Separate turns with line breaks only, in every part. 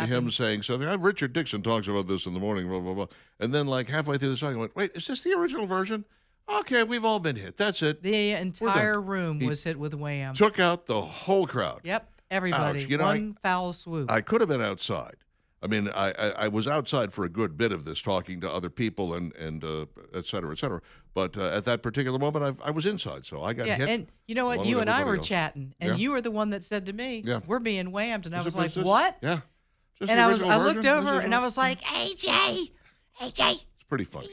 heard him saying something. Richard Dixon talks about this in the morning, blah, blah, blah. And then like halfway through the song, I went, wait, is this the original version? Okay, we've all been hit. That's it.
The entire room was hit with Wham.
Took out the whole crowd.
Yep, everybody.
Ouch. You know,
One foul swoop.
I could have been outside. I mean, I was outside for a good bit of this, talking to other people and et cetera, et cetera. But at that particular moment, I was inside, so I got hit.
And you know what?
along
You
with
and I were
everybody else.
chatting, and
Yeah.
you were the one that said to me,
Yeah.
"We're being whammed," and I was like,
this-
"What?"
Yeah. Just
And
the
I
original
looked
version?
over,
This
and I
is-
was like, "AJ,
It's pretty funny.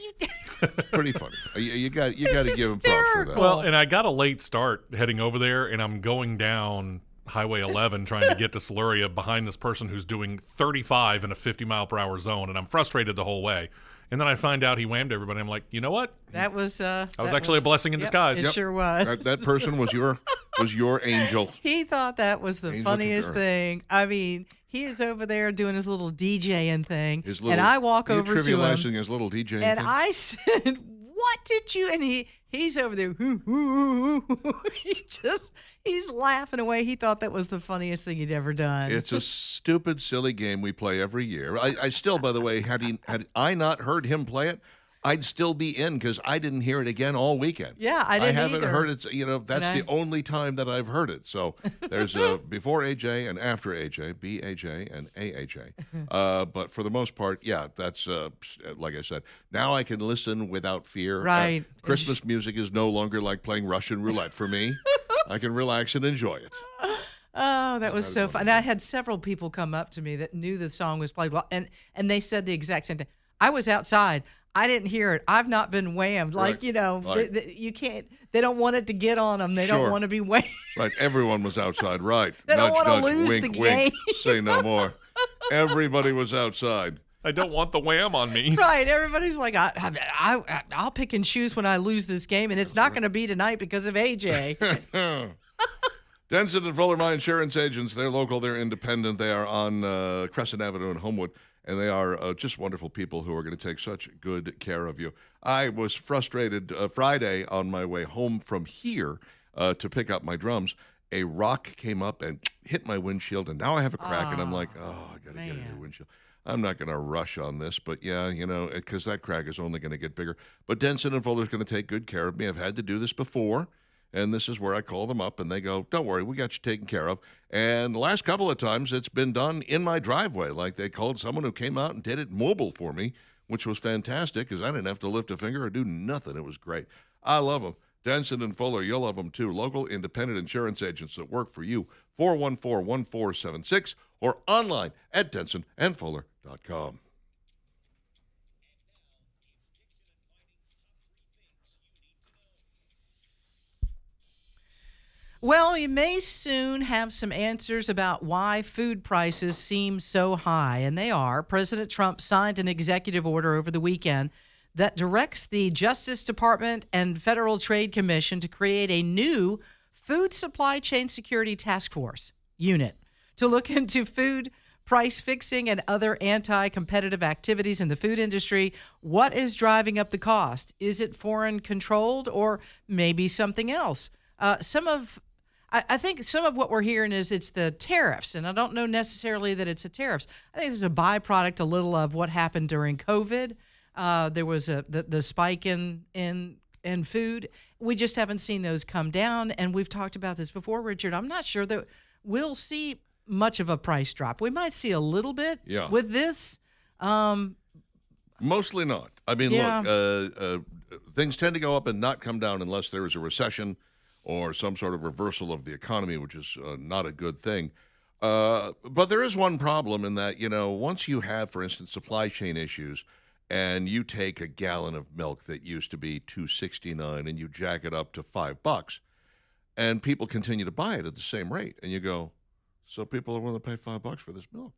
Pretty funny. You got to
It's
give him props for that.
hysterical.
Well, and I got a late start heading over there, and I'm going down Highway 11 trying to get to Siluria behind this person who's doing 35 in a 50-mile-per-hour zone, and I'm frustrated the whole way. And then I find out he whammed everybody. I'm like, you know what?
that was
actually a blessing in disguise.
It
Yep.
sure was."
That person was your angel.
He thought that was the
Angel
funniest
Cabrera.
thing. I mean, he is over there doing his little DJing thing,
His little,
and I walk
you
over to him,
trivializing his little DJ
and
thing?
I said, "What did you?" And he's over there, he's laughing away. He thought that was the funniest thing he'd ever done.
It's a stupid, silly game we play every year. I still, by the way, had I not heard him play it, I'd still be in because I didn't hear it again all weekend.
Yeah, I didn't
haven't
either.
heard it. You know, that's the only time that I've heard it. So there's before AJ and after AJ, BAJ and AHA. But for the most part, yeah, that's like I said. Now I can listen without fear.
Right.
Christmas music is no longer like playing Russian roulette for me. I can relax and enjoy it.
Oh, that was so fun. And I had several people come up to me that knew the song was played well, and they said the exact same thing. I was outside. I didn't hear it. I've not been whammed. Like,
Right.
you know,
Right.
you can't, they don't want it to get on them. They
Sure.
don't want to be whammed.
Right, everyone was outside. Right.
They don't
Nudge,
wanna
nudge,
lose
wink,
the
wink.
game.
Say no more. Everybody was outside.
I don't want the wham on me.
Right. Everybody's like, I'll pick and choose when I lose this game, and it's not going to be tonight because of AJ.
Denson and Fuller, my insurance agents. They're local. They're independent. They are on Crescent Avenue in Homewood, and they are just wonderful people who are going to take such good care of you. I was frustrated Friday on my way home from here to pick up my drums. A rock came up and hit my windshield, and now I have a crack, and I'm like, oh, I got to get a new
man.
windshield. I'm not going to rush on this, but yeah, you know, because that crack is only going to get bigger. But Denson and Fuller is going to take good care of me. I've had to do this before. And this is where I call them up, and they go, don't worry, we got you taken care of. And the last couple of times, it's been done in my driveway. Like they called someone who came out and did it mobile for me, which was fantastic because I didn't have to lift a finger or do nothing. It was great. I love them. Denson and Fuller, you'll love them too. Local independent insurance agents that work for you. 414-1476 or online at densonandfuller.com.
Well, you may soon have some answers about why food prices seem so high, and they are. President Trump signed an executive order over the weekend that directs the Justice Department and Federal Trade Commission to create a new Food Supply Chain Security Task Force unit to look into food price fixing and other anti-competitive activities in the food industry. What is driving up the cost? Is it foreign controlled or maybe something else? I think some of what we're hearing is it's the tariffs, and I don't know necessarily that it's the tariffs. I think this is a byproduct a little of what happened during COVID. There was the spike in food. We just haven't seen those come down, and we've talked about this before, Richard. I'm not sure that we'll see much of a price drop. We might see a little bit with this.
Mostly not. I mean,
Yeah.
look, things tend to go up and not come down unless there is a recession or some sort of reversal of the economy, which is not a good thing. But there is one problem in that, you know, once you have, for instance, supply chain issues, and you take a gallon of milk that used to be $2.69 and you jack it up to $5, and people continue to buy it at the same rate, and you go, so people are willing to pay $5 for this milk.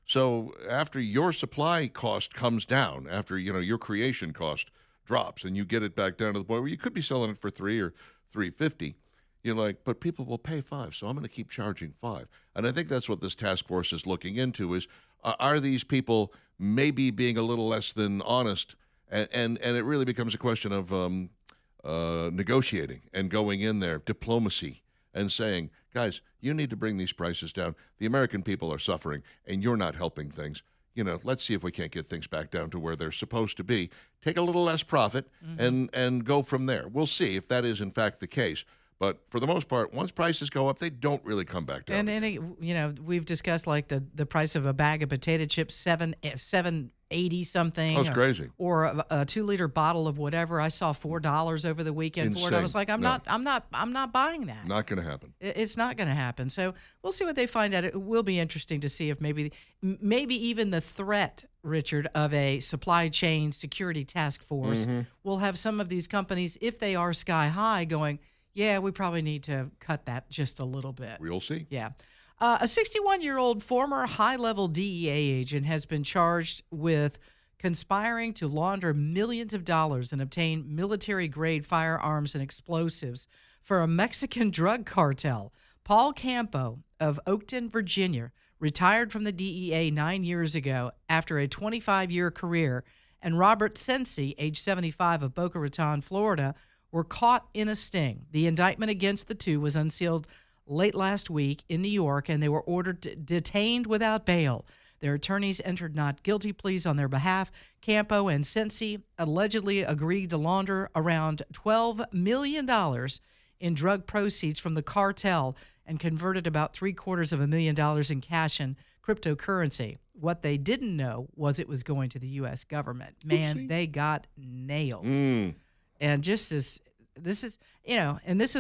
So after your supply cost comes down, after your creation cost drops, and you get it back down to the point where you could be selling it for $3 or $3.50, you're like, but people will pay $5, so I'm going to keep charging $5. And I think that's what this task force is looking into: is are these people maybe being a little less than honest? And it really becomes a question of negotiating and going in there, diplomacy, and saying, guys, you need to bring these prices down. The American people are suffering, and you're not helping things. Let's see if we can't get things back down to where they're supposed to be. Take a little less profit and go from there. We'll see if that is in fact the case. But for the most part, once prices go up, they don't really come back down.
And we've discussed like the price of a bag of potato chips, $7.80 something.
That's crazy.
Or a 2-liter bottle of whatever. I saw $4 over the weekend for it. I was like, I'm not buying that.
Not going to happen.
It's not going to happen. So we'll see what they find out. It will be interesting to see if maybe even the threat, Richard, of a supply chain security task force will have some of these companies, if they are sky high, going, yeah, we probably need to cut that just a little bit.
We'll see.
Yeah. A 61-year-old former high-level DEA agent has been charged with conspiring to launder millions of dollars and obtain military-grade firearms and explosives for a Mexican drug cartel. Paul Campo of Oakton, Virginia, retired from the DEA 9 years ago after a 25-year career, and Robert Sensi, age 75, of Boca Raton, Florida, were caught in a sting. The indictment against the two was unsealed late last week in New York, and they were ordered detained without bail. Their attorneys entered not guilty pleas on their behalf. Campo and Sensi allegedly agreed to launder around $12 million in drug proceeds from the cartel and converted about $750,000 in cash and cryptocurrency. What they didn't know was it was going to the U.S. government. Man, they got nailed. And this is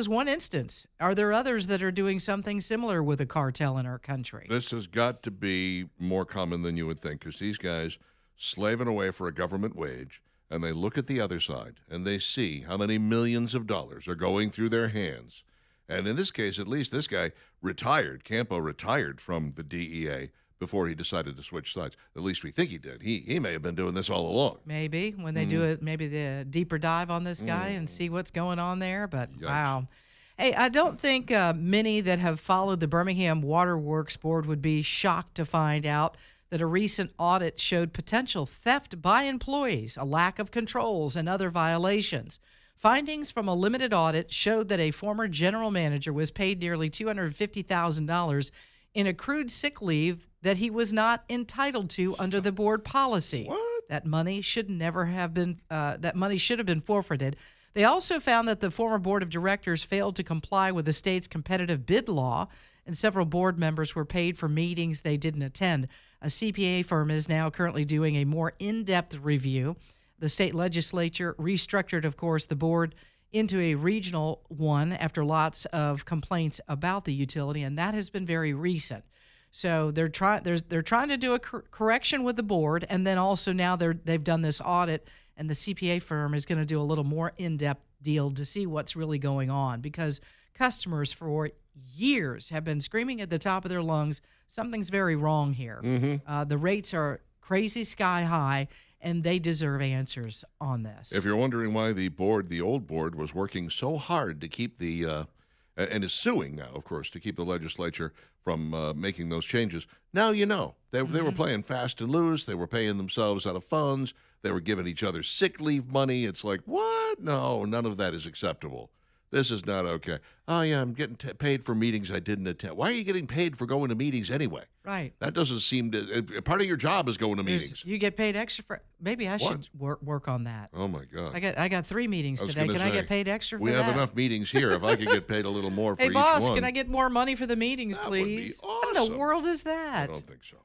one instance. Are there others that are doing something similar with a cartel in our country?
This has got to be more common than you would think, because these guys slaving away for a government wage, and they look at the other side, and they see how many millions of dollars are going through their hands. And in this case, at least this guy retired. Campo retired from the DEA before he decided to switch sides. At least we think he did. He may have been doing this all along.
Maybe when they do it, maybe the deeper dive on this guy and see what's going on there. But
Yikes.
Wow. Hey, I don't think many that have followed the Birmingham Water Works Board would be shocked to find out that a recent audit showed potential theft by employees, a lack of controls, and other violations. Findings from a limited audit showed that a former general manager was paid nearly $250,000 in accrued sick leave that he was not entitled to under the board policy.
What?
That money should never have been. That money should have been forfeited. They also found that the former board of directors failed to comply with the state's competitive bid law, and several board members were paid for meetings they didn't attend. A CPA firm is now currently doing a more in-depth review. The state legislature restructured, of course, the board into a regional one after lots of complaints about the utility, and that has been very recent. So they're trying to do a correction with the board, and then also now they've done this audit, and the CPA firm is going to do a little more in-depth deal to see what's really going on, because customers for years have been screaming at the top of their lungs, something's very wrong here. The rates are crazy sky high, and they deserve answers on this.
If you're wondering why the old board, was working so hard to keep and is suing now, of course, to keep the legislature from making those changes, now you know. They were playing fast and loose. They were paying themselves out of funds. They were giving each other sick leave money. It's like, what? No, none of that is acceptable. This is not okay. Oh, yeah, I'm getting paid for meetings I didn't attend. Why are you getting paid for going to meetings anyway?
Right.
That doesn't seem to – part of your job is going to meetings.
You get paid extra for – maybe I should work on that.
Oh, my God.
I got 3 meetings today. Can I get paid extra for that?
We have enough meetings here. If I could get paid a little more for each one.
Hey, boss, can I get more money for the meetings,
That
please?
would be awesome.
What in the world is that?
I don't think so.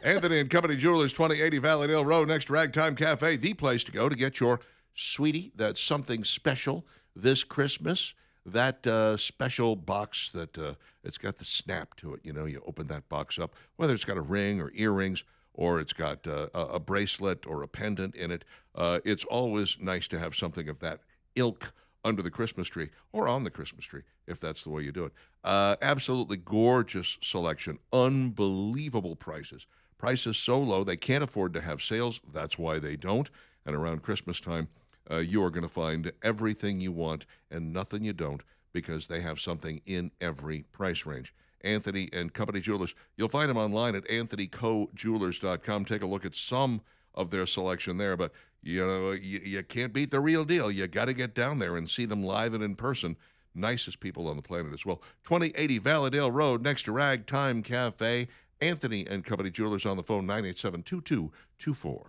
Anthony and Company Jewelers, 2080 Valley Hill Road, next to Ragtime Cafe, the place to go to get your sweetie, that's something special this Christmas. That special box that it's got the snap to it. You know, you open that box up, whether it's got a ring or earrings or it's got a bracelet or a pendant in it. It's always nice to have something of that ilk under the Christmas tree or on the Christmas tree, if that's the way you do it. Absolutely gorgeous selection, unbelievable prices. Prices so low they can't afford to have sales. That's why they don't. And around Christmas time, you are going to find everything you want and nothing you don't, because they have something in every price range. Anthony and Company Jewelers. You'll find them online at anthonykojewelers.com. Take a look at some of their selection there, but you know you can't beat the real deal. You got to get down there and see them live and in person nicest people on the planet as well. 2080 Valladale Road, next to Ragtime Cafe. Anthony and Company Jewelers on the phone, 987-2224.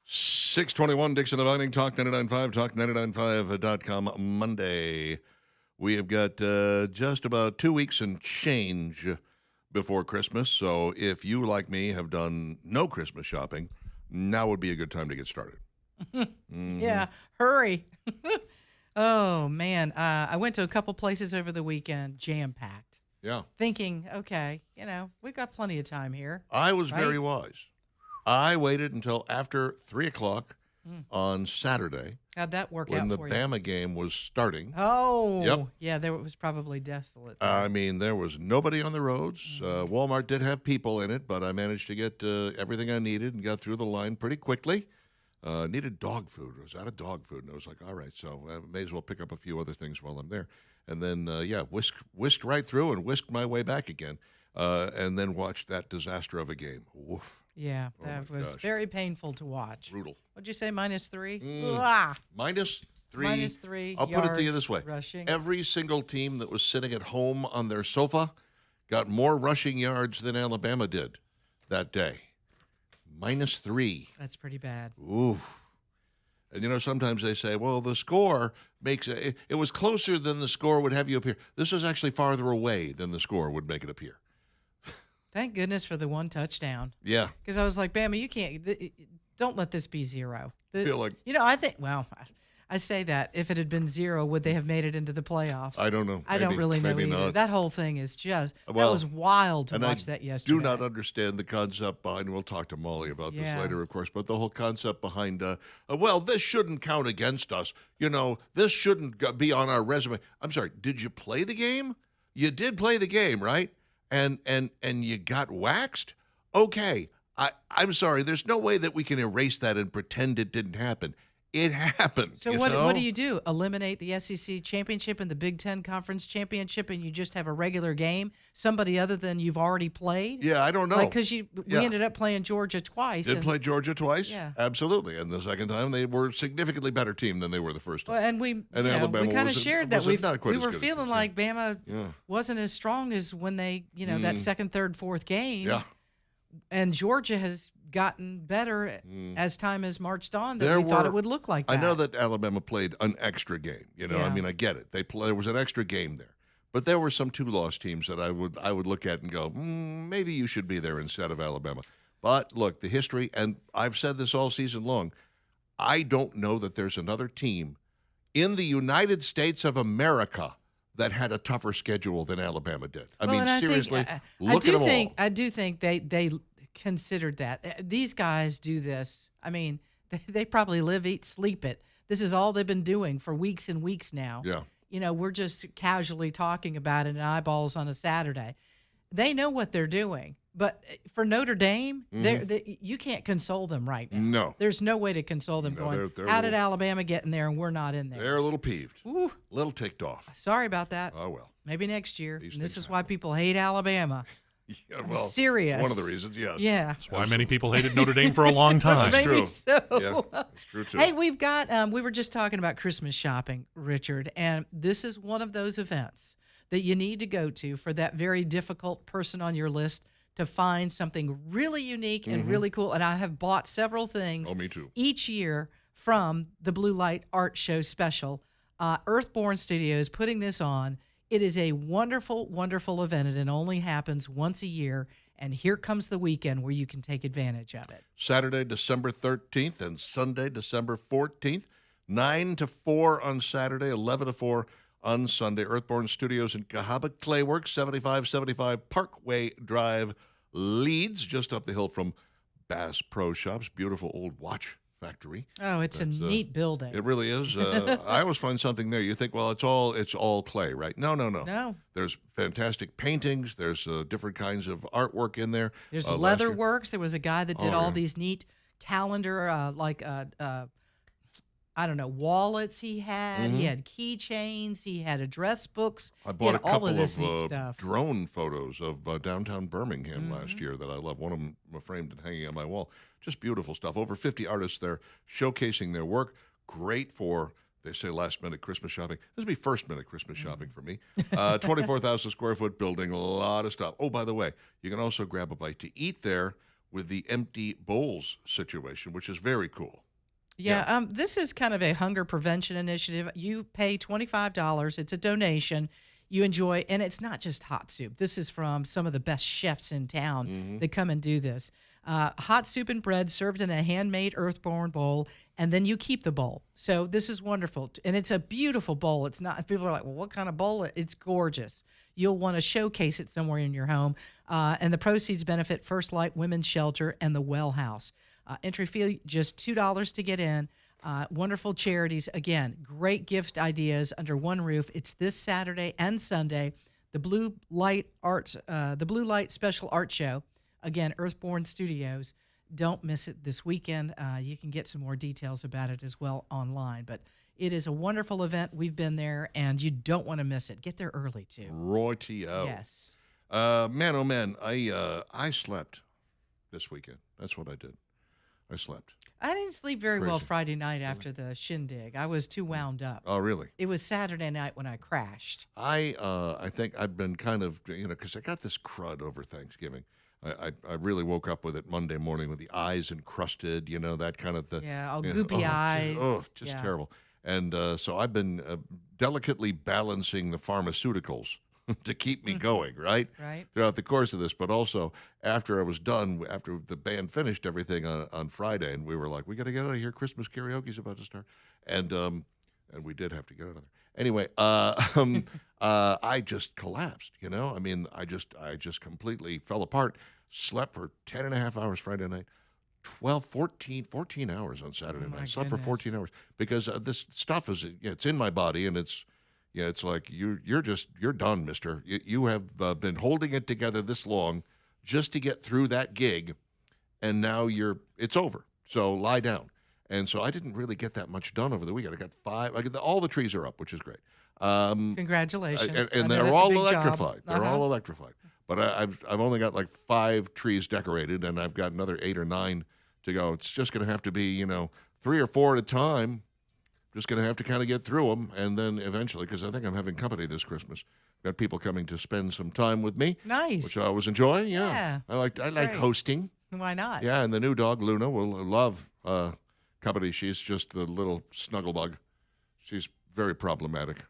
.621 Dixon Dividing, Talk 99.5, talk995.com. Monday. We have got just about 2 weeks and change before Christmas. So if you, like me, have done no Christmas shopping, now would be a good time to get started.
Yeah, hurry. Oh, man. I went to a couple places over the weekend, jam-packed,
Yeah.
thinking, okay, we've got plenty of time here.
I was
Right?
very wise. I waited until after 3 o'clock on Saturday
How'd that work
when
out
the
for you?
Bama game was starting.
Oh,
Yep.
yeah, there was probably desolate. there.
I mean, there was nobody on the roads. Walmart did have people in it, but I managed to get everything I needed and got through the line pretty quickly. Needed dog food. I was out of dog food, and I was like, all right, so I may as well pick up a few other things while I'm there. And then, whisked right through and whisked my way back again. and then watch that disaster of a game. Woof,
Yeah,
Oh
that
my
was
gosh.
very painful to watch.
brutal.
What'd you say, -3?
Mm.
Ah,
-3.
-3
I'll put it to you
yards
this way:
rushing.
every single team that was sitting at home on their sofa got more rushing yards than Alabama did that day. -3.
That's pretty bad.
Oof. And sometimes they say, well, the score makes it was closer than the score would have you appear. This was actually farther away than the score would make it appear.
Thank goodness for the one touchdown.
Yeah.
Because I was like, Bama, you can't. Don't let this be 0.
Feel like
I think. Well, I say that if it had been 0, would they have made it into the playoffs?
I don't know.
I don't
Maybe-
really know
maybe
either.
not.
That whole thing is just
Well,
that was wild to
and
watch
I
that yesterday.
do not understand the concept behind. We'll talk to Molly about this
Yeah.
later, of course. But the whole concept behind, well, this shouldn't count against us. This shouldn't be on our resume. I'm sorry. Did you play the game? You did play the game, right? And you got waxed. Okay. I'm sorry. There's no way that we can erase that and pretend it didn't happen. It happened.
So what do you do? Eliminate the SEC championship and the Big Ten Conference championship, and you just have a regular game? Somebody other than you've already played?
Yeah, I don't know.
Because we
Yeah.
ended up playing Georgia twice.
Did
and,
play Georgia twice?
Yeah.
Absolutely. And the second time, they were a significantly better team than they were the first time.
well, and we
Alabama
we kind of
wasn't-
shared that
wasn't not quite
we
as
were
good as
feeling
this,
like Bama
Yeah.
wasn't as strong as when they that second, third, fourth game.
Yeah.
And Georgia has gotten better as time has marched on than
There
we thought
were-
it would look like that.
I know that Alabama played an extra game. I
Yeah.
mean, I get it. There was an extra game there. But there were some 2-loss teams that I would look at and go, maybe you should be there instead of Alabama. But look, the history, and I've said this all season long, I don't know that there's another team in the United States of America that had a tougher schedule than Alabama did. I
Well,
mean,
and I think,
seriously,
I
look
do
at them
think
all.
I do think they considered that. These guys do this. I mean, they probably live, eat, sleep it. This is all they've been doing for weeks and weeks now.
Yeah.
We're just casually talking about it in eyeballs on a Saturday. They know what they're doing. But for Notre Dame, you can't console them right now.
No.
There's no way to console them
No,
going,
they're
how did
little-
Alabama get in there and we're not in there?
They're a little peeved,
Ooh,
a little ticked off.
sorry about that.
Oh, well.
Maybe next year.
These
And this
things
is why people hate Alabama.
Yeah,
I'm
well,
serious.
One of the reasons, yes.
Yeah.
That's why many people hated Notre Dame for a long time.
That's
Maybe
true.
so.
Yeah, that's true, too.
Hey, we've got, we were just talking about Christmas shopping, Richard, and this is one of those events that you need to go to for that very difficult person on your list to find something really unique and really cool. And I have bought several things
Oh, me too.
each year from the Blue Light Art Show special. Earthborn Studios putting this on. It is a wonderful, wonderful event, and it only happens once a year. And here comes the weekend where you can take advantage of it.
Saturday, December 13th, and Sunday, December 14th, 9 to 4 on Saturday, 11 to 4 on Sunday. Earthborn Studios in Cahaba Clayworks, 7575 Parkway Drive, Leeds, just up the hill from Bass Pro Shops. Beautiful old watch factory.
Oh, it's a neat building.
It really is. I always find something there. You think, well, it's all clay, right? No.
No.
There's fantastic paintings. There's different kinds of artwork in there.
There's
Last year-
Leatherworks. There was a guy that did
Oh,
all
yeah.
these neat calendar, I don't know, wallets he had. He had keychains. He had address books.
I
He
bought
had
a couple
all of this
of
neat stuff.
drone photos of downtown Birmingham last year that I love. One of them framed and hanging on my wall. Just beautiful stuff. Over 50 artists there showcasing their work. Great for, they say, last-minute Christmas shopping. This would be first-minute Christmas shopping for me. 24,000 square foot building, a lot of stuff. Oh, by the way, you can also grab a bite to eat there with the empty bowls situation, which is very cool.
Yeah, this is kind of a hunger prevention initiative. You pay $25. It's a donation. You enjoy, and it's not just hot soup. This is from some of the best chefs in town that come and do this. Hot soup and bread served in a handmade Earthborn bowl, and then you keep the bowl. So this is wonderful, and it's a beautiful bowl. It's not. People are like, "Well, what kind of bowl?" It's gorgeous. You'll want to showcase it somewhere in your home, and the proceeds benefit First Light Women's Shelter and the Well House. Entry fee just $2 to get in. Wonderful charities. Again, great gift ideas under one roof. It's this Saturday and Sunday. The Blue Light Special Art Show. Again, Earthborn Studios. Don't miss it this weekend. You can get some more details about it as well online. But it is a wonderful event. We've been there, and you don't want to miss it. Get there early too.
Roy T.O.
Yes.
Man, oh man, I slept this weekend. That's what I did. I slept.
I didn't sleep very well
Crazy.
Friday night after the shindig. I was too wound up.
Oh, really?
It was Saturday night when I crashed.
I think I've been kind of, because I got this crud over Thanksgiving. I really woke up with it Monday morning with the eyes encrusted, that kind of the
Yeah, all
you know,
goopy eyes.
just
Yeah.
terrible. And so I've been delicately balancing the pharmaceuticals to keep me going, right?
Right.
Throughout the course of this, but also after I was done, after the band finished everything on Friday, and we were like, we got to get out of here. Christmas karaoke's about to start, and we did have to get out of there. Anyway, I just collapsed. I mean, I just completely fell apart. Slept for 10 and a half hours Friday night. 14 hours on Saturday
Oh, my
night. Slept for
goodness.
14 hours because this stuff it's in my body, and it's like you're done, mister. You have been holding it together this long just to get through that gig, and now it's over. So lie down. And so I didn't really get that much done over the weekend. I got five. All the trees are up, which is great.
Congratulations.
And
I know
they're
that's a
all
big job.
electrified. They're
Uh-huh.
all electrified. But I've only got like 5 trees decorated, and I've got another 8 or 9 to go. It's just going to have to be 3 or 4 at a time. Just going to have to kind of get through them, and then eventually, because I think I'm having company this Christmas. Got people coming to spend some time with me,
Nice.
which I always enjoy. Yeah,
Yeah,
I like
great.
hosting.
Why not?
Yeah, and the new dog Luna will love company. She's just the little snuggle bug. She's very problematic.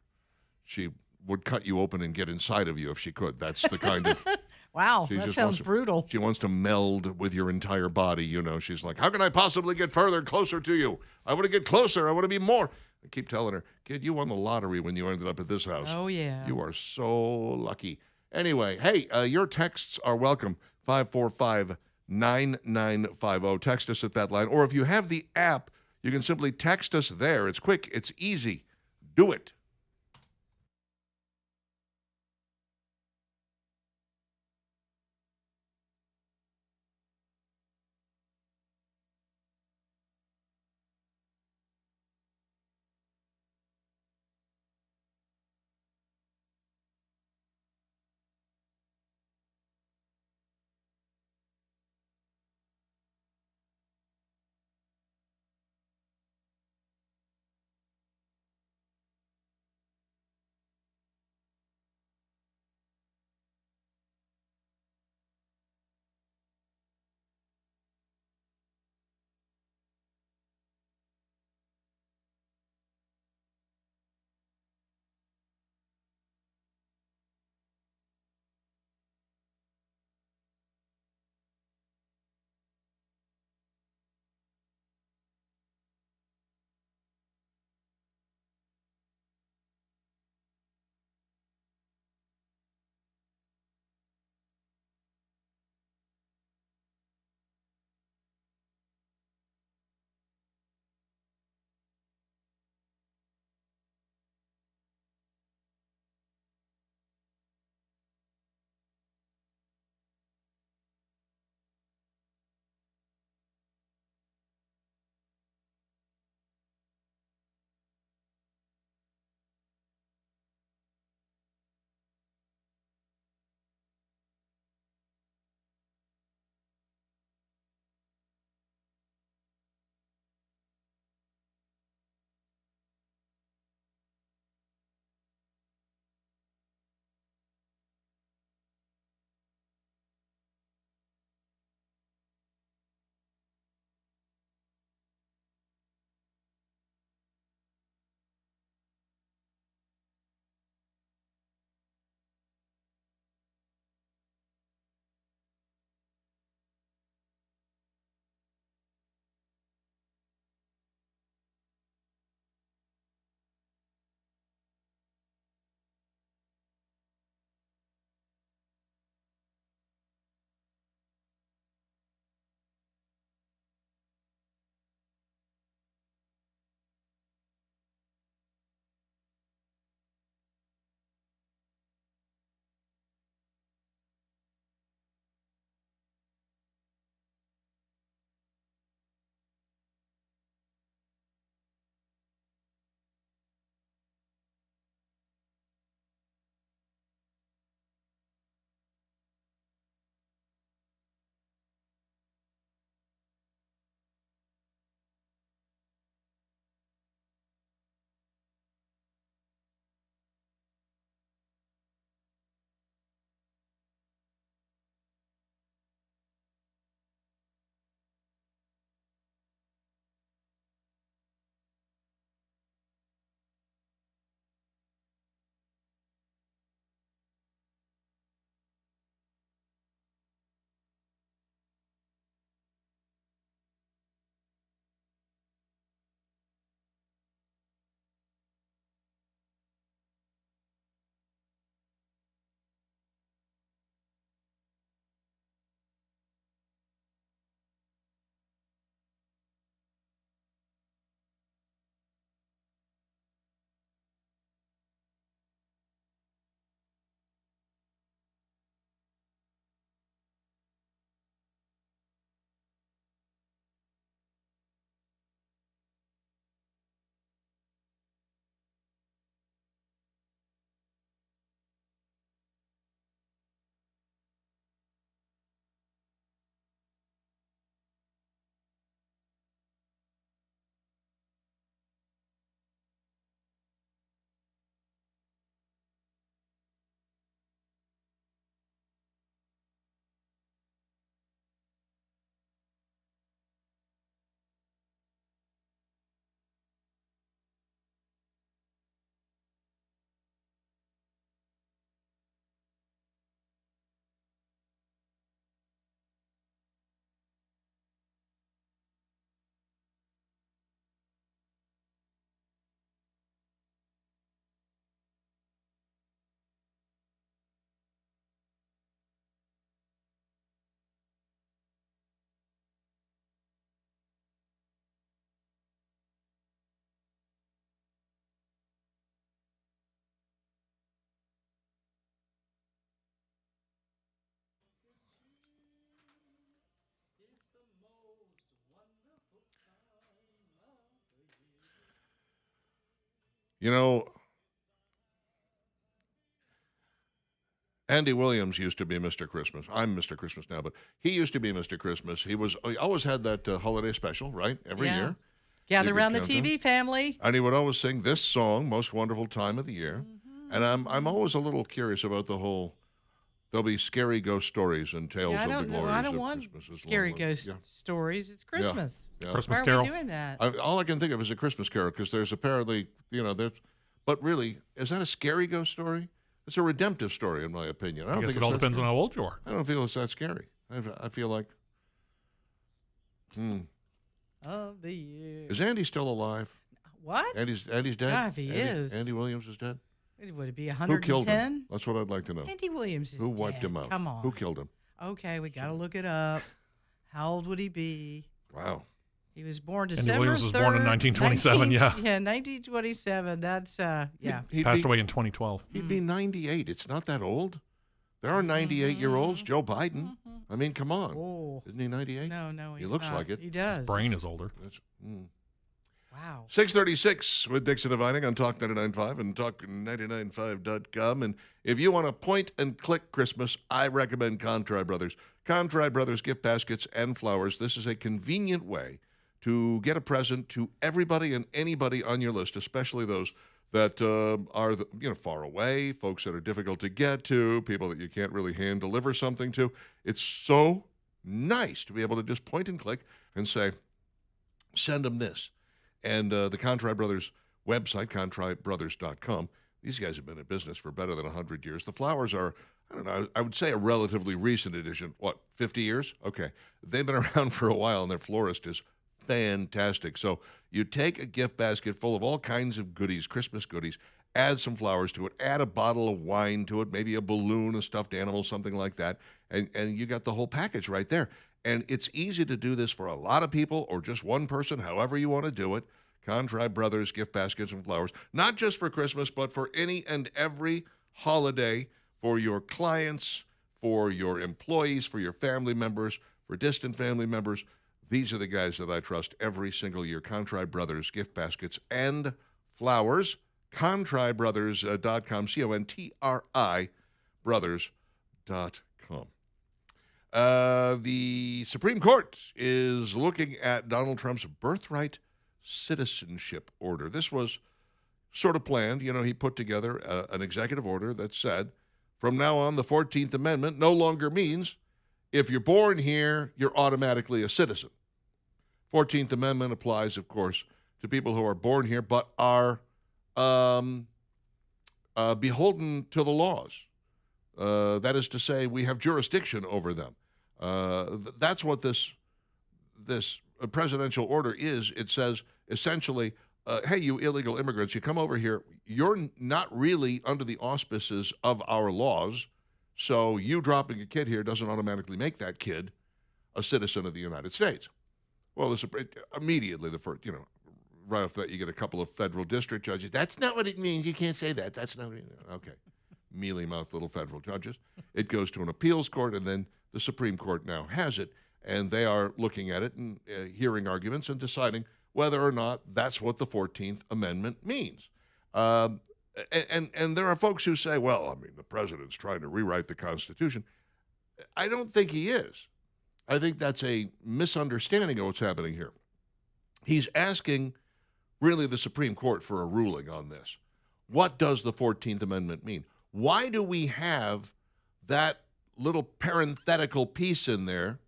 She would cut you open and get inside of you if she could. That's the kind of.
Wow,
She
that
just
sounds
wants to-
brutal.
She wants to meld with your entire body. She's like, how can I possibly get further, closer to you? I want to get closer. I want to be more. I keep telling her, kid, you won the lottery when you ended up at this house.
Oh, yeah.
You are so lucky. Anyway, hey, your texts are welcome. 545-9950. Text us at that line. Or if you have the app, you can simply text us there. It's quick. It's easy. Do it. You know, Andy Williams used to be Mr. Christmas. I'm Mr. Christmas now, but he used to be Mr. Christmas. He always had that holiday special, right? Every
Yeah.
year.
Gather
Secret
around the
Countdown.
TV family.
And he would always sing this song, Most Wonderful Time of the Year. And I'm always a little curious about the whole, there'll be scary ghost stories and tales
Yeah, I
of the
don't know.
glories
I don't
of
want
Christmas.
scary ghost stories. It's Christmas.
Yeah.
Christmas
Why are
Carol.
we doing that?
All I can think of is A Christmas Carol, because there's apparently, but really, is that a scary ghost story? It's a redemptive story, in my opinion. I
I
don't
guess
think
it
it's
all
that
depends on
scary.
how old you are.
I don't feel it's that scary. I feel like,
Of the year.
is Andy still alive?
What?
Andy's dead?
Yeah, if he
Andy,
is.
Andy Williams is dead?
Would it be
Who
110?
killed him? That's what I'd like to know.
Andy Williams is
Who wiped
dead.
him out?
Come on.
Who killed him?
Okay, we got to look it up. How old would he be?
Wow.
He was born
Andy
December
Williams was born in
3rd,
1927, yeah.
Yeah, 1927. That's, yeah.
He'd
Passed
be,
away in 2012.
He'd be 98. It's not that old. There are 98-year-olds. Joe Biden. I mean, come on.
Oh,
Isn't he 98?
no,
He
he's
looks
not.
like it.
He does.
Brain is older.
That's,
Wow.
636 with Dixon and Vining on Talk 99.5 and Talk995.com. And if you want a point-and-click Christmas, I recommend Contri Brothers. Contri Brothers gift baskets and flowers. This is a convenient way to get a present to everybody and anybody on your list, especially those that are far away, folks that are difficult to get to, people that you can't really hand deliver something to. It's so nice to be able to just point and click and say, send them this. And the Contri Brothers website, ContriBrothers.com, these guys have been in business for better than 100 years. The flowers are, I don't know, I would say a relatively recent addition. What, 50 years? Okay. They've been around for a while, and their florist is fantastic. So you take a gift basket full of all kinds of goodies, Christmas goodies, add some flowers to it, add a bottle of wine to it, maybe a balloon, a stuffed animal, something like that, and you got the whole package right there. And it's easy to do this for a lot of people or just one person, however you want to do it. Contri Brothers gift baskets and flowers, not just for Christmas, but for any and every holiday, for your clients, for your employees, for your family members, for distant family members. These are the guys that I trust every single year. Contri Brothers gift baskets and flowers. ContriBrothers.com, CONTRI Brothers.com. The Supreme Court is looking at Donald Trump's birthright citizenship order. This was sort of planned. He put together an executive order that said, from now on, the 14th Amendment no longer means if you're born here, you're automatically a citizen. 14th Amendment applies, of course, to people who are born here but are beholden to the laws. That is to say, we have jurisdiction over them. That's what this presidential order is. It says, essentially, hey, you illegal immigrants, you come over here, you're not really under the auspices of our laws, so you dropping a kid here doesn't automatically make that kid a citizen of the United States. Well, immediately, right off the bat, you get a couple of federal district judges. That's not what it means. You can't say that. That's not what it means. Okay. Mealy-mouthed little federal judges. It goes to an appeals court, and then the Supreme Court now has it, and they are looking at it and hearing arguments and deciding whether or not that's what the 14th Amendment means. And there are folks who say, well, I mean, the president's trying to rewrite the Constitution. I don't think he is. I think that's a misunderstanding of what's happening here. He's asking, really, the Supreme Court for a ruling on this. What does the 14th Amendment mean? Why do we have that little parenthetical piece in there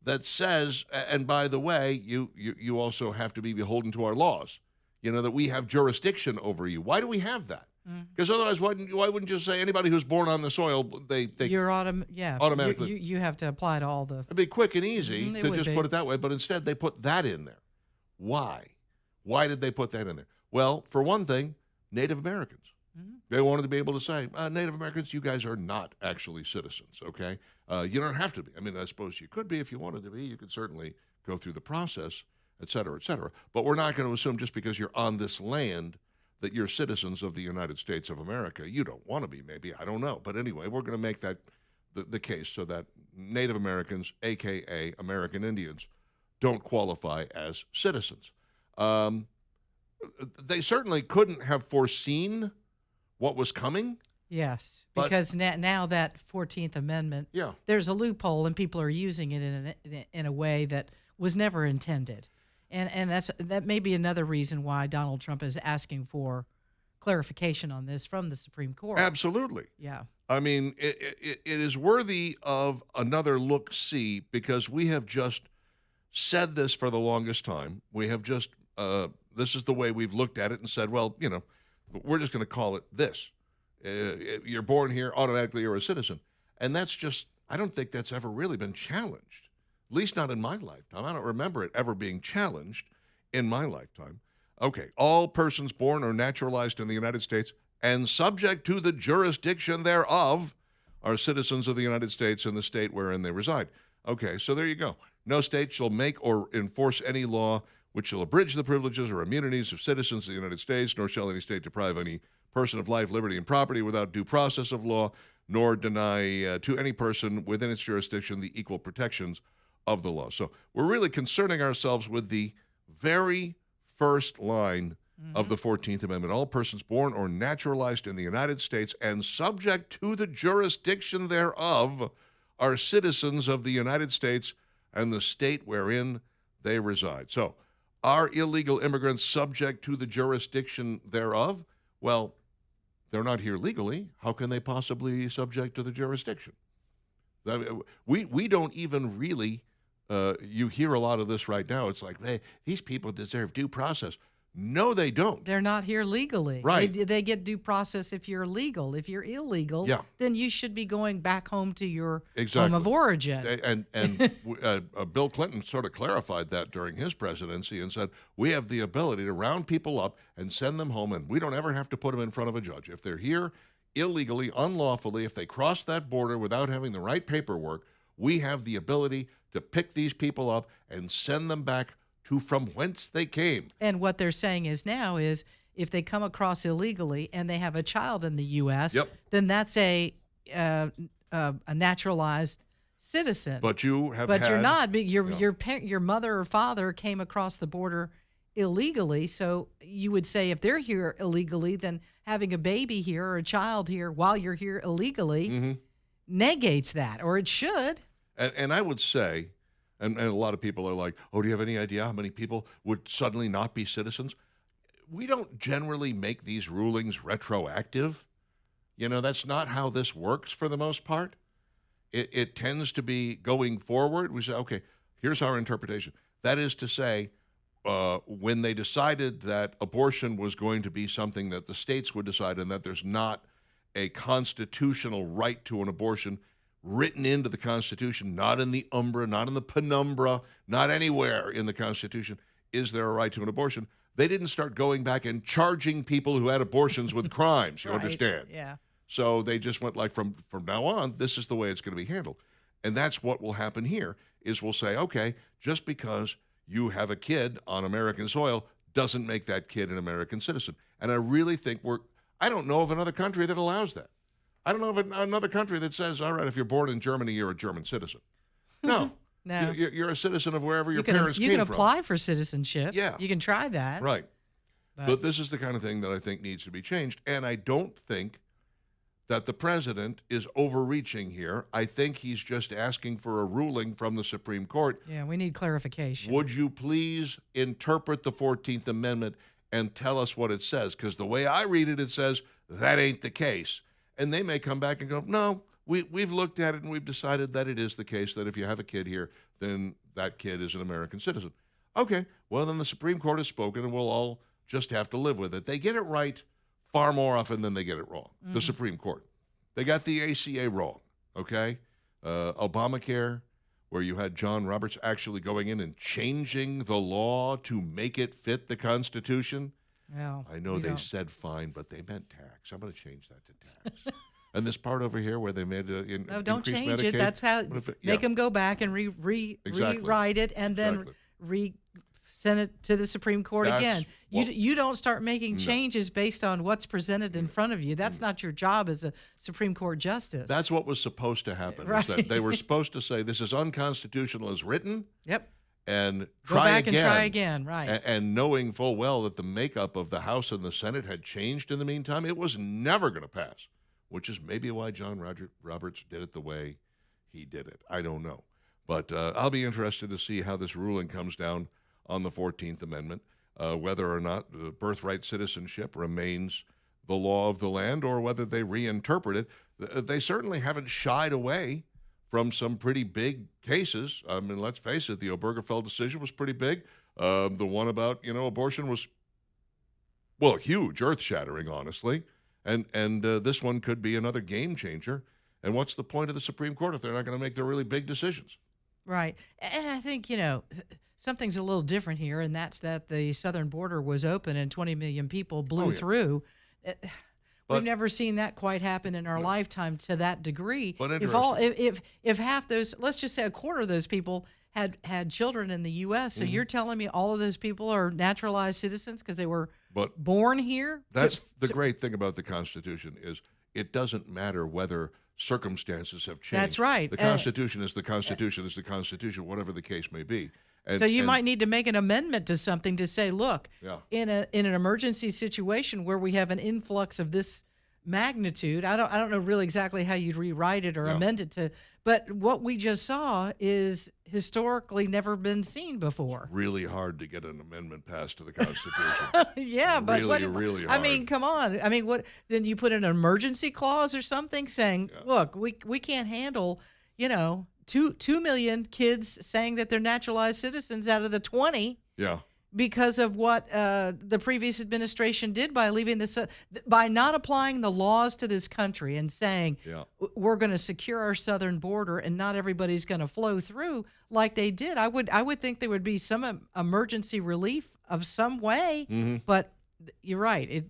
that says, and by the way, you also have to be beholden to our laws, that we have jurisdiction over you? Why do we have that? Because otherwise, why wouldn't you say anybody who's born on the soil,
You're
automatically.
You have to apply to all the.
It'd be quick and easy
It
to
would
just
be.
put it that way, but instead they put that in there. Why? Why did they put that in there? Well, for one thing, Native Americans. They wanted to be able to say, Native Americans, you guys are not actually citizens, okay? You don't have to be. I mean, I suppose you could be if you wanted to be. You could certainly go through the process, et cetera, et cetera. But we're not going to assume just because you're on this land that you're citizens of the United States of America. You don't want to be, maybe. I don't know. But anyway, we're going to make that the case so that Native Americans, a.k.a. American Indians, don't qualify as citizens. They certainly couldn't have foreseen what was coming.
Yes,
But-
because now that 14th Amendment,
Yeah.
there's a loophole and people are using it in a way that was never intended. And that may be another reason why Donald Trump is asking for clarification on this from the Supreme Court.
Absolutely.
Yeah.
I mean, it is worthy of another look-see because we have just said this for the longest time. We have just, this is the way we've looked at it and said, well, we're just going to call it this. You're born here, automatically you're a citizen. And that's just, I don't think that's ever really been challenged, at least not in my lifetime. I don't remember it ever being challenged in my lifetime. Okay, all persons born or naturalized in the United States and subject to the jurisdiction thereof are citizens of the United States and the state wherein they reside. Okay, so there you go. No state shall make or enforce any law which shall abridge the privileges or immunities of citizens of the United States, nor shall any state deprive any person of life, liberty, and property without due process of law, nor deny to any person within its jurisdiction the equal protections of the law. So we're really concerning ourselves with the very first line of the 14th Amendment. All persons born or naturalized in the United States and subject to the jurisdiction thereof are citizens of the United States and the state wherein they reside. So, are illegal immigrants subject to the jurisdiction thereof? Well, they're not here legally. How can they possibly be subject to the jurisdiction? We don't even really, you hear a lot of this right now. It's like, hey, these people deserve due process. No, they don't.
They're not here legally.
Right.
They get due process if you're legal. If you're illegal,
Yeah.
then you should be going back home to your home
Exactly.
of origin.
And Bill Clinton sort of clarified that during his presidency and said, we have the ability to round people up and send them home, and we don't ever have to put them in front of a judge. If they're here illegally, unlawfully, if they cross that border without having the right paperwork, we have the ability to pick these people up and send them back to from whence they came.
And what they're saying is now is if they come across illegally and they have a child in the U.S.,
Yep.
then that's a naturalized citizen.
But you have
But
had,
you're not. But your mother or father came across the border illegally. So you would say if they're here illegally, then having a baby here or a child here while you're here illegally negates that, or it should.
And I would say, and a lot of people are like, oh, do you have any idea how many people would suddenly not be citizens? We don't generally make these rulings retroactive. That's not how this works for the most part. It tends to be going forward. We say, okay, here's our interpretation. That is to say, when they decided that abortion was going to be something that the states would decide and that there's not a constitutional right to an abortion written into the Constitution, not in the umbra, not in the penumbra, not anywhere in the Constitution is there a right to an abortion. They didn't start going back and charging people who had abortions with crimes, you
Right.
understand?
Yeah.
So they just went like, from now on, this is the way it's going to be handled. And that's what will happen here, is we'll say, okay, just because you have a kid on American soil doesn't make that kid an American citizen. And I really think I don't know of another country that allows that. I don't know of another country that says, all right, if you're born in Germany, you're a German citizen. No.
No.
You're a citizen of wherever your
you can
parents
you
came
can
from.
apply for citizenship.
Yeah.
You can try that.
Right. But this is the kind of thing that I think needs to be changed. And I don't think that the president is overreaching here. I think he's just asking for a ruling from the Supreme Court.
Yeah, we need clarification.
Would you please interpret the 14th Amendment and tell us what it says? Because the way I read it, it says that ain't the case. And they may come back and go, no, we've looked at it and we've decided that it is the case that if you have a kid here, then that kid is an American citizen. Okay, well, then the Supreme Court has spoken and we'll all just have to live with it. They get it right far more often than they get it wrong, the Supreme Court. They got the ACA wrong, okay? Obamacare, where you had John Roberts actually going in and changing the law to make it fit the Constitution.
Well,
I know
you
they
don't.
said fine, but they meant tax. I'm going to change that to tax. And this part over here where they made
No, don't
increase
change
Medicaid,
it. That's how
what if it-
make
yeah.
them go back and
Exactly.
rewrite it, and then send it to the Supreme Court
That's
again.
what-
You don't start making
No.
changes based on what's presented in front of you. That's not your job as a Supreme Court justice.
That's what was supposed to happen. is
Right.
that they were supposed to say this is unconstitutional as written,
Yep.
and
Go
try
back
again.
and try again, right.
And knowing full well that the makeup of the House and the Senate had changed in the meantime, it was never going to pass, which is maybe why Roberts did it the way he did it. I don't know. But I'll be interested to see how this ruling comes down on the 14th Amendment, whether or not birthright citizenship remains the law of the land or whether they reinterpret it. They certainly haven't shied away from some pretty big cases. I mean, let's face it, the Obergefell decision was pretty big. The one about, abortion was, well, huge, earth-shattering, honestly. And this one could be another game changer. And what's the point of the Supreme Court if they're not going to make their really big decisions?
Right. And I think, something's a little different here, and that's that the southern border was open and 20 million people blew through. We've never seen that quite happen in our lifetime to that degree.
But
If half those, let's just say a quarter of those people had children in the U.S., so you're telling me all of those people are naturalized citizens because they were born here?
That's the great thing about the Constitution is it doesn't matter whether circumstances have changed.
That's right.
The Constitution is the Constitution is the Constitution, whatever the case may be.
So you might need to make an amendment to something to say, look, in an emergency situation where we have an influx of this magnitude, I don't know really exactly how you'd rewrite it or amend it to, but what we just saw is historically never been seen before.
Really hard to get an amendment passed to the Constitution.
But
really hard.
I mean, come on. I mean, what then you put an emergency clause or something saying, look, we can't handle, 2 million kids saying that they're naturalized citizens out of the 20.
Yeah.
Because of what the previous administration did by leaving this, by not applying the laws to this country and saying we're going to secure our southern border and not everybody's going to flow through like they did. I would think there would be some emergency relief of some way.
Mm-hmm.
But you're right.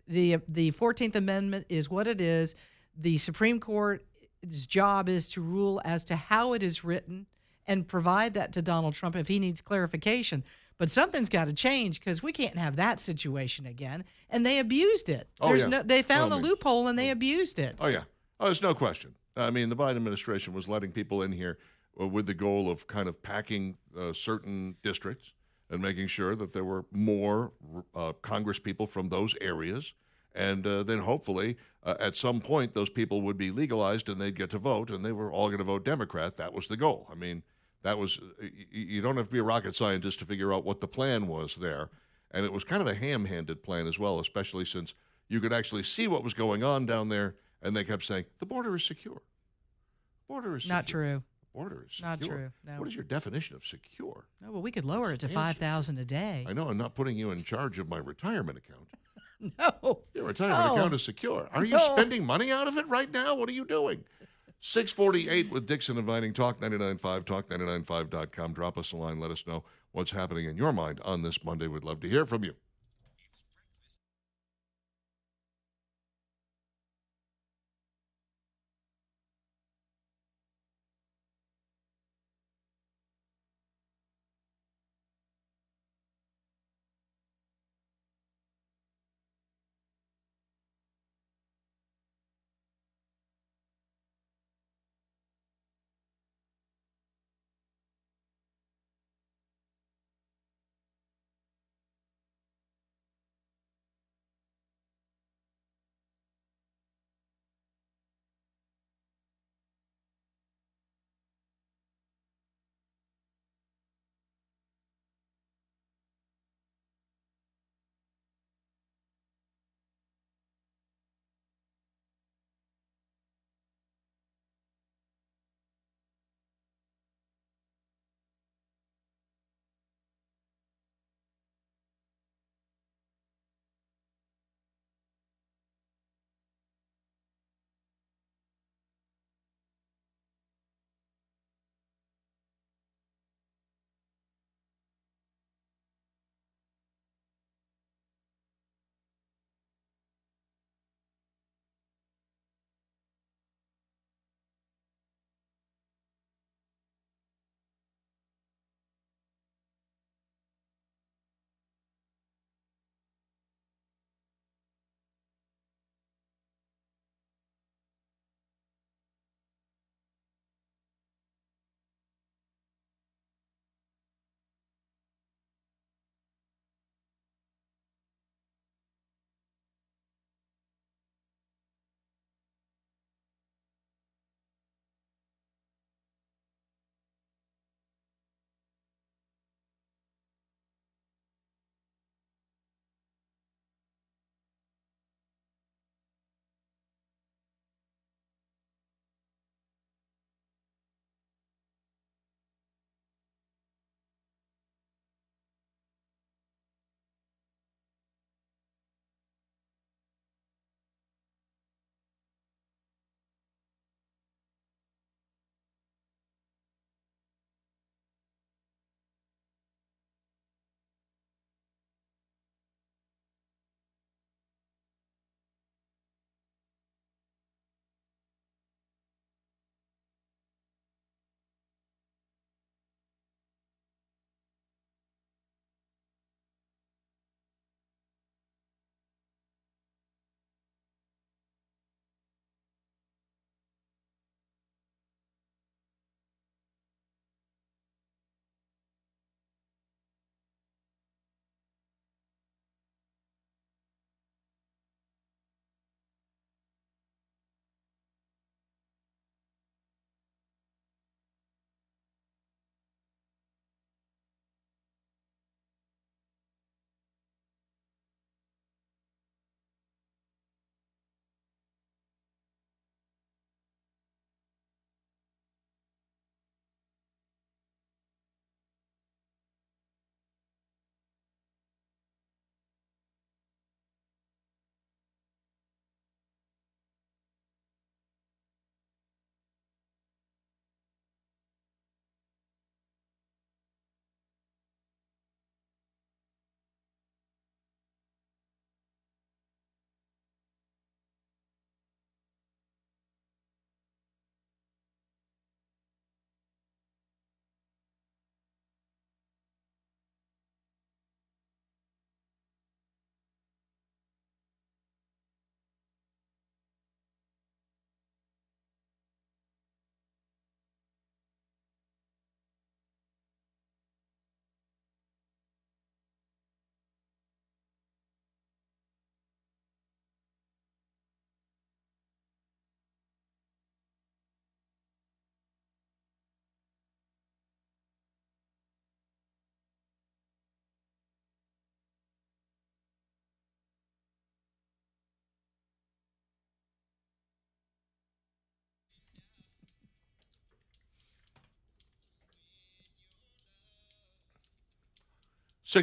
The 14th Amendment is what it is. The Supreme Court's job is to rule as to how it is written and provide that to Donald Trump if he needs clarification. But something's got to change because we can't have that situation again. And they abused it. They found the loophole and they abused it.
Oh, yeah. Oh, there's no question. I mean, the Biden administration was letting people in here with the goal of kind of packing certain districts and making sure that there were more Congress people from those areas. And then hopefully at some point those people would be legalized and they'd get to vote and they were all going to vote Democrat. That was the goal. I mean, that was, you don't have to be a rocket scientist to figure out what the plan was there. And it was kind of a ham-handed plan as well, especially since you could actually see what was going on down there. And they kept saying, the border is secure. Border is secure.
Not true.
Border is secure.
Not true. No.
What is your definition of secure?
No, well, we could lower it to 5,000 a day.
I know. I'm not putting you in charge of my retirement account.
No.
Your retirement account is secure. Are you spending money out of it right now? What are you doing? 648 with Dixon inviting Talk 99.5, talk995.com. Drop us a line. Let us know what's happening in your mind on this Monday. We'd love to hear from you.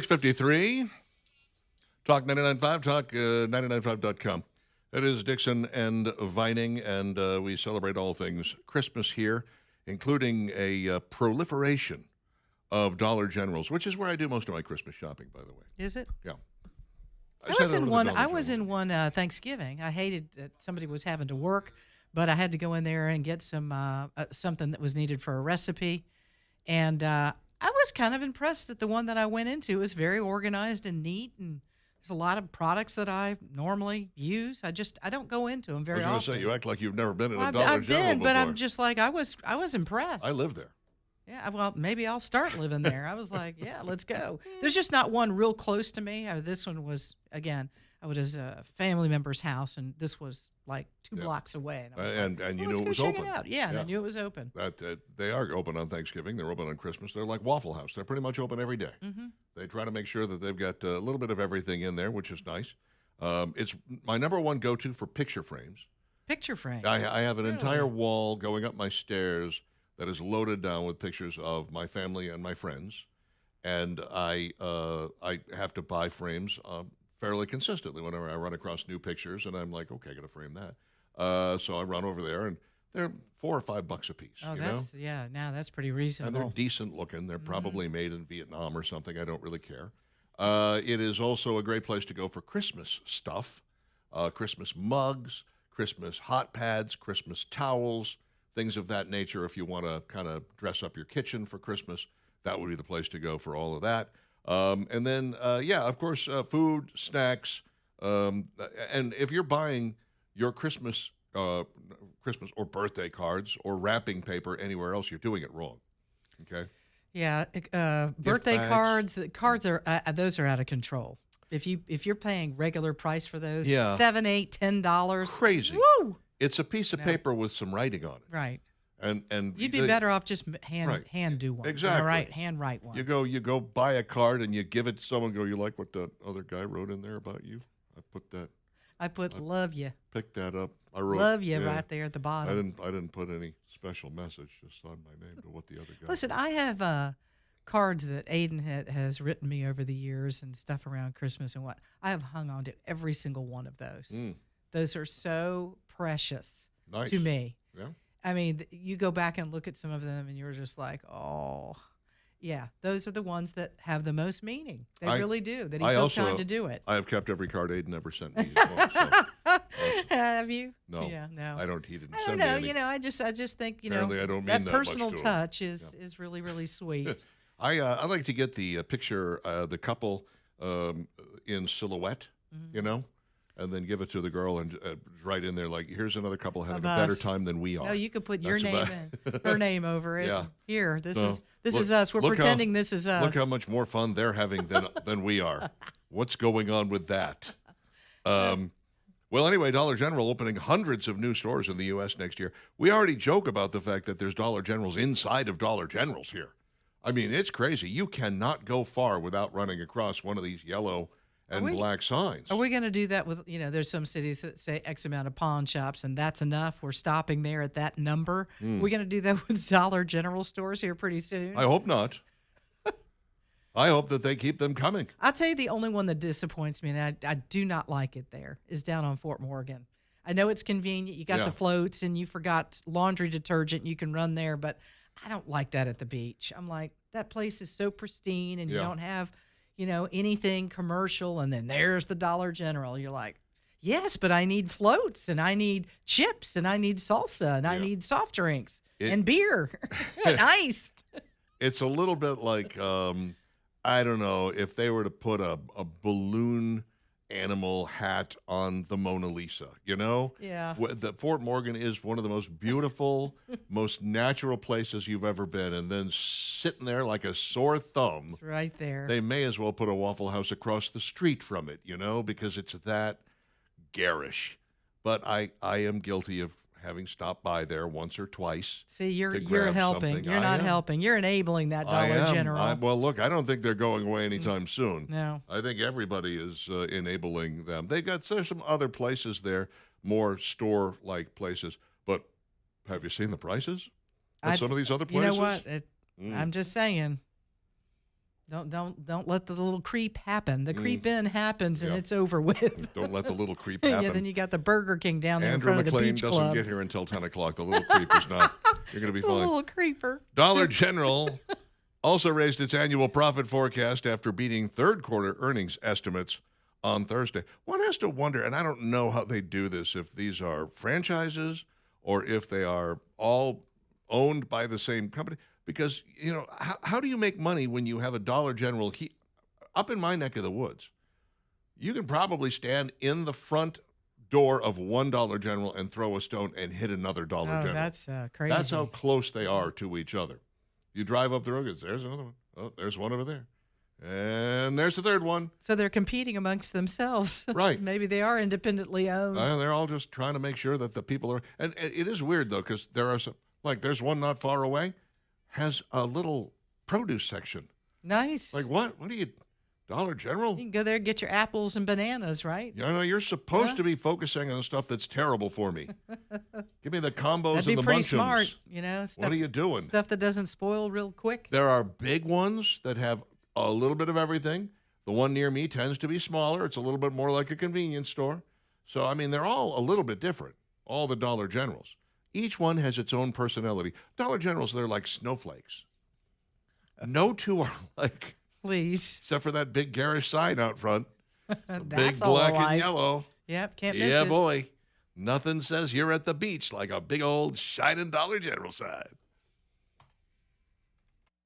6:53. Talk 99.5, talk 995.com. It is Dixon and Vining, and we celebrate all things Christmas here, including a proliferation of Dollar Generals, which is where I do most of my Christmas shopping, by the way.
Is it?
Yeah.
I was in one. I was in one Thanksgiving. I hated that somebody was having to work, but I had to go in there and get some something that was needed for a recipe, and I was kind of impressed that the one that I went into was very organized and neat, and there's a lot of products that I normally use. I don't go into them very
I was
often.
going to say, you act like you've never been in a
I've
Dollar
been,
General before.
but I'm just like I was impressed.
I live there.
Yeah, well, maybe I'll start living there. I was like, yeah, let's go. There's just not one real close to me. This one was, again, I was at a family member's house, and this was like 2 blocks away. And, I was
And
like,
you
let's
knew it
go
was
check
open.
it out. Yeah, and I knew it was open.
They are open on Thanksgiving. They're open on Christmas. They're like Waffle House. They're pretty much open every day.
Mm-hmm.
They try to make sure that they've got a little bit of everything in there, which is nice. It's my number one go-to for picture frames.
Picture frames.
I have an
Really?
entire wall going up my stairs that is loaded down with pictures of my family and my friends, and I have to buy frames fairly consistently whenever I run across new pictures, and I'm like, okay, I got to frame that. So I run over there, and they're $4 or $5 a piece.
Oh,
you know?
now that's pretty
And
reasonable.
they're decent looking. They're
Mm-hmm.
probably made in Vietnam or something. I don't really care. It is also a great place to go for Christmas stuff, Christmas mugs, Christmas hot pads, Christmas towels, things of that nature. If you want to kind of dress up your kitchen for Christmas, that would be the place to go for all of that. And then, of course, food, snacks. And if you're buying your Christmas or birthday cards or wrapping paper anywhere else, you're doing it wrong. Okay?
Yeah, birthday
bags.
cards. The cards are those are out of control. If you're paying regular price for those,
Yeah.
$7, $8, $10,
Crazy.
Woo!
It's a piece of
No.
paper with some writing on it.
Right.
And
You'd be
they-
better off just
Right.
hand do one.
Exactly.
All right, hand write one.
You go buy a card and you give it to someone. Go, you like what the other guy wrote in there about you? I
I love you,
picked that up. I wrote
love you
yeah.
right there at the bottom.
I didn't put any special message. Just signed my name to what the other guy.
Listen,
wrote.
I have cards that Aiden has written me over the years and stuff around Christmas and what. I have hung on to every single one of those.
Mm,
Those are so precious
nice.
to me.
Yeah.
I mean, you go back and look at some of them and you're just like, oh, yeah, those are the ones that have the most meaning. They really do. That he
I
took
also-
time to do it.
I have kept every card Aiden ever sent me. As well, so
Have you?
No,
Yeah, no.
I don't. He didn't
I don't
send
know.
me any.
I just think
Apparently I don't mean
that
that much
personal
to him.
touch is really really sweet.
I like to get the picture, the couple in silhouette,
Mm-hmm.
you know, and then give it to the girl and right in there like, here's another couple having
Of
a better
us.
time than we are.
No, you could put your
That's
name
about-
in, her name over it.
Yeah.
Here, this
So,
is
look-
us. We're
look how-
pretending this is us.
Look how much more fun they're having than we are. What's going on with that? Well, anyway, Dollar General opening hundreds of new stores in the U.S. next year. We already joke about the fact that there's Dollar Generals inside of Dollar Generals here. I mean, it's crazy. You cannot go far without running across one of these yellow and
we-
black signs.
Are we going to do that with, there's some cities that say X amount of pawn shops and that's enough. We're stopping there at that number. We're going to do that with Dollar General stores here pretty soon.
I hope not. I hope that they keep them coming.
I'll tell you the only one that disappoints me, and I do not like it there, is down on Fort Morgan. I know it's convenient. You got
Yeah.
the floats and you forgot laundry detergent. You can run there, but I don't like that at the beach. I'm like, that place is so pristine and you
Yeah.
don't have, anything commercial. And then there's the Dollar General. You're like, yes, but I need floats and I need chips and I need salsa and I
Yeah.
need soft drinks
It-
and beer and ice.
It's a little bit like, I don't know, if they were to put a balloon animal hat on the Mona Lisa,
Yeah.
The Fort Morgan is one of the most beautiful, most natural places you've ever been. And then sitting there like a sore thumb,
It's right there.
they may as well put a Waffle House across the street from it, because it's that garish. But I am guilty of having stopped by there once or twice.
See, you're
to grab
helping.
something.
You're
I
not
am.
helping. You're enabling that
I
Dollar
am.
General.
Well, look, I don't think they're going away anytime soon.
No.
I think everybody is enabling them. There's some other places there, more store-like places. But have you seen the prices at some of these other
You
places?
know what?
Mm.
I'm just saying. Don't let the little creep happen. The creep in happens and
Yeah.
it's over with.
Don't let the little creep happen.
Yeah, then you got the Burger King down there
Andrew
in front of the
McLean
beach
doesn't
club.
get here until 10 o'clock. The little creep is not. You're going to be
The
fine.
little creeper.
Dollar General also raised its annual profit forecast after beating third quarter earnings estimates on Thursday. One has to wonder, and I don't know how they do this, if these are franchises or if they are all owned by the same company. Because, how do you make money when you have a Dollar General up in my neck of the woods? You can probably stand in the front door of one Dollar General and throw a stone and hit another Dollar General.
That's crazy.
That's how close they are to each other. You drive up the road, there's another one. Oh, there's one over there. And there's the third one.
So they're competing amongst themselves.
Right.
Maybe they are independently owned.
They're all just trying to make sure that the people are. And it is weird, though, because there are some, like there's one not far away, has a little produce section.
Nice.
Like what? What do you, Dollar General?
You can go there and get your apples and bananas, right?
You're supposed to be focusing on stuff that's terrible for me. Give me the combos
That'd be
and the
pretty
munchums.
smart, Stuff,
What are you doing?
Stuff that doesn't spoil real quick.
There are big ones that have a little bit of everything. The one near me tends to be smaller. It's a little bit more like a convenience store. So, I mean, they're all a little bit different, all the Dollar Generals. Each one has its own personality. Dollar Generals, they're like snowflakes. No two are like,
Please.
except for that big garish sign out front. The big
That's all
black and
alike.
yellow.
Yep, can't miss
Yeah,
it.
boy. Nothing says you're at the beach like a big old shining Dollar General sign.